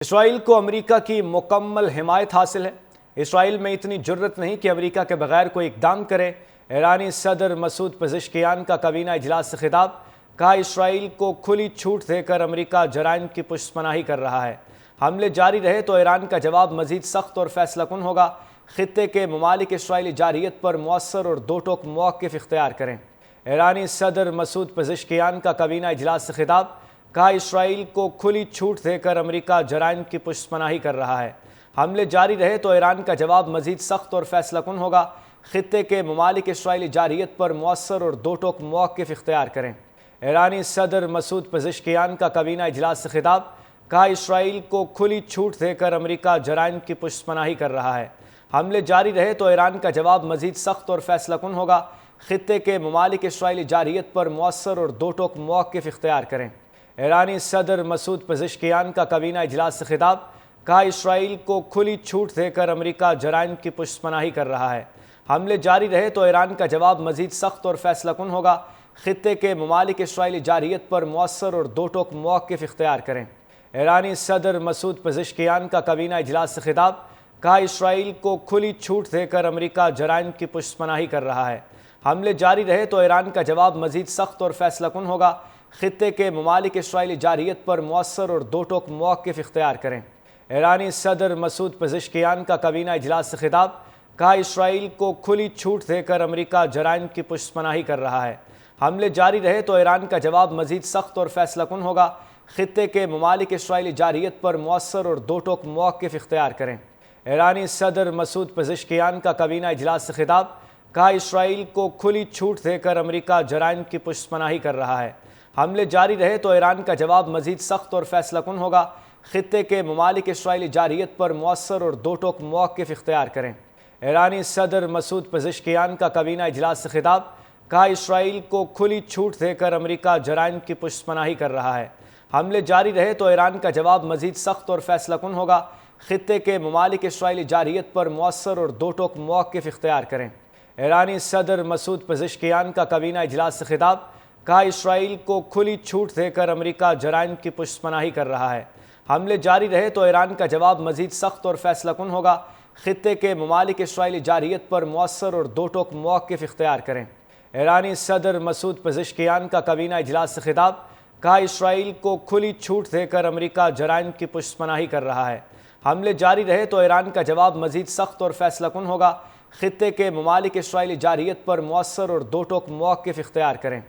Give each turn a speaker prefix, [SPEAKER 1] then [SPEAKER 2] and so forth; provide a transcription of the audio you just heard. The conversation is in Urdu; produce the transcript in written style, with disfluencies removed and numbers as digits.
[SPEAKER 1] اسرائیل کو امریکہ کی مکمل حمایت حاصل ہے۔ اسرائیل میں اتنی جرت نہیں کہ امریکہ کے بغیر کوئی اقدام کرے۔ ایرانی صدر مسعود پزشکیان کا کابینہ اجلاس سے خطاب، کہا اسرائیل کو کھلی چھوٹ دے کر امریکہ جرائم کی پشت پناہی کر رہا ہے۔ حملے جاری رہے تو ایران کا جواب مزید سخت اور فیصلہ کن ہوگا۔ خطے کے ممالک اسرائیلی جارحیت پر مؤثر اور دو ٹوک موقف اختیار کریں۔ ایرانی صدر مسعود پزشکیان کا کابینہ اجلاس سے خطاب، کہا اسرائیل کو کھلی چھوٹ دے کر امریکہ جرائم کی پشت پناہی کر رہا ہے۔ حملے جاری رہے تو ایران کا جواب مزید سخت اور فیصلہ کن ہوگا۔ خطے کے ممالک اسرائیلی جارحیت پر مؤثر اور دو ٹوک موقف اختیار کریں۔ ایرانی صدر مسعود پزشکیان کا کابینہ اجلاس سے خطاب، کہا اسرائیل کو کھلی چھوٹ دے کر امریکہ جرائم کی پشت پناہی کر رہا ہے۔ حملے جاری رہے تو ایران کا جواب مزید سخت اور فیصلہ کن ہوگا۔ خطے کے ممالک اسرائیلی جارحیت پر مؤثر اور دو ٹوک موقف اختیار کریں۔ ایرانی صدر مسعود پزشکیان کا کابینہ اجلاس سے خطاب، کہا اسرائیل کو کھلی چھوٹ دے کر امریکہ جرائم کی پشت پناہی کر رہا ہے۔ حملے جاری رہے تو ایران کا جواب مزید سخت اور فیصلہ کن ہوگا۔ خطے کے ممالک اسرائیلی جارحیت پر مؤثر اور دو ٹوک موقف اختیار کریں۔ ایرانی صدر مسعود پزشکیان کا کابینہ اجلاس سے خطاب، کہا اسرائیل کو کھلی چھوٹ دے کر امریکہ جرائم کی پشت پناہی کر رہا ہے۔ حملے جاری رہے تو ایران کا جواب مزید سخت اور فیصلہ کن ہوگا۔ خطے کے ممالک اسرائیلی جارحیت پر مؤثر اور دو ٹوک موقف اختیار کریں۔ ایرانی صدر مسعود پزشکیان کا کابینہ اجلاس سے خطاب، کہا اسرائیل کو کھلی چھوٹ دے کر امریکہ جرائم کی پشت پناہی کر رہا ہے۔ حملے جاری رہے تو ایران کا جواب مزید سخت اور فیصلہ کن ہوگا۔ خطے کے ممالک اسرائیلی جارحیت پر مؤثر اور دو ٹوک موقف اختیار کریں۔ ایرانی صدر مسعود پزشکیان کا کابینہ اجلاس سے خطاب، کہا اسرائیل کو کھلی چھوٹ دے کر امریکہ جرائم کی پشت پناہی کر رہا ہے۔ حملے جاری رہے تو ایران کا جواب مزید سخت اور فیصلہ کن ہوگا۔ خطے کے ممالک اسرائیلی جارحیت پر مؤثر اور دو ٹوک موقف اختیار کریں۔ ایرانی صدر مسعود پزشکیان کا کابینہ اجلاس سے خطاب، کہا اسرائیل کو کھلی چھوٹ دے کر امریکہ جرائم کی پشت پناہی کر رہا ہے۔ حملے جاری رہے تو ایران کا جواب مزید سخت اور فیصلہ کن ہوگا۔ خطے کے ممالک اسرائیلی جارحیت پر مؤثر اور دو ٹوک موقف اختیار کریں۔ ایرانی صدر مسعود پزشکیان کا کابینہ اجلاس سے خطاب، کہا اسرائیل کو کھلی چھوٹ دے کر امریکہ جرائم کی پشت پناہی کر رہا ہے۔ حملے جاری رہے تو ایران کا جواب مزید سخت اور فیصلہ کن ہوگا۔ خطے کے ممالک اسرائیلی جارحیت پر مؤثر اور دو ٹوک موقف اختیار کریں۔ ایرانی صدر مسعود پزشکیان کا کابینہ اجلاس سے خطاب، کہا اسرائیل کو کھلی چھوٹ دے کر امریکہ جرائم کی پشت پناہی کر رہا ہے۔ حملے جاری رہے تو ایران کا جواب مزید سخت اور فیصلہ کن ہوگا۔ خطے کے ممالک اسرائیلی جارحیت پر مؤثر اور دو ٹوک موقف اختیار کریں۔